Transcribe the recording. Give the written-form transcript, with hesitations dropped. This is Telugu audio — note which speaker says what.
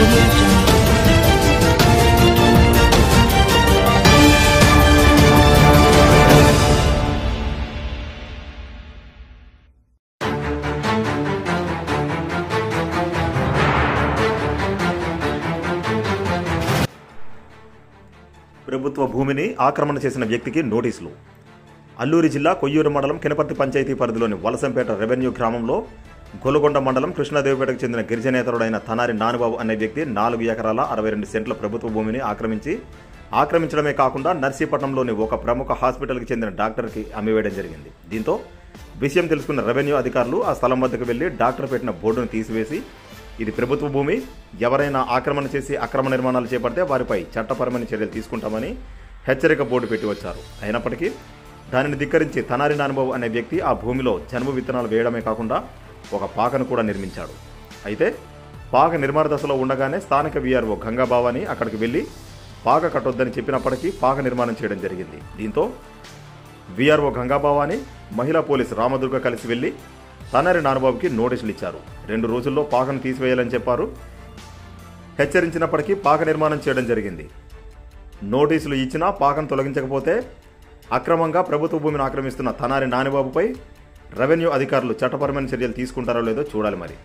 Speaker 1: Audio Jungle.
Speaker 2: ప్రభుత్వ భూమిని ఆక్రమణ చేసిన వ్యక్తికి నోటీసులు. అల్లూరి జిల్లా కొయ్యూరు మండలం కినపర్తి పంచాయతీ పరిధిలోని వలసంపేట రెవెన్యూ గ్రామంలో గొలగొండ మండలం కృష్ణాదేవిపేటకు చెందిన గిరిజనేతరుడైన తనారి నానుబాబు అనే వ్యక్తి 4 ఎకరాల 62 సెంట్ల ప్రభుత్వ భూమిని ఆక్రమించడమే కాకుండా నర్సీపట్నంలోని ఒక ప్రముఖ హాస్పిటల్కి చెందిన డాక్టర్కి అమ్మివేయడం జరిగింది. దీంతో విషయం తెలుసుకున్న రెవెన్యూ అధికారులు ఆ స్థలం వద్దకు వెళ్లి డాక్టర్ పెట్టిన బోర్డును తీసివేసి ఇది ప్రభుత్వ భూమి, ఎవరైనా ఆక్రమణ చేసి అక్రమ నిర్మాణాలు చేపడితే వారిపై చట్టపరమైన చర్యలు తీసుకుంటామని హెచ్చరిక బోర్డు పెట్టి వచ్చారు. అయినప్పటికీ దానిని ధిక్కరించి తనారి నానుబాబు అనే వ్యక్తి ఆ భూమిలో జనుము విత్తనాలు వేయడమే కాకుండా ఒక పాకను కూడా నిర్మించాడు. అయితే పాక నిర్మాణ దశలో ఉండగానే స్థానిక వీఆర్ఓ గంగాబావాని అక్కడికి వెళ్లి పాక కట్టొద్దని చెప్పినప్పటికీ పాక నిర్మాణం చేయడం జరిగింది. దీంతో వీఆర్ఓ గంగాబావాని మహిళా పోలీసు రామదుర్గ కలిసి వెళ్లి తనారి నానుబాబుకి నోటీసులు ఇచ్చారు. 2 రోజుల్లో పాకను తీసివేయాలని చెప్పారు. హెచ్చరించినప్పటికీ పాక నిర్మాణం చేయడం జరిగింది. నోటీసులు ఇచ్చినా పాకను తొలగించకపోతే అక్రమంగా ప్రభుత్వ భూమిని ఆక్రమిస్తున్న తనారి నానుబాబుపై రెవెన్యూ అధికారులు చట్టపరమైన చర్యలు తీసుకుంటారో లేదో చూడాలి మరి.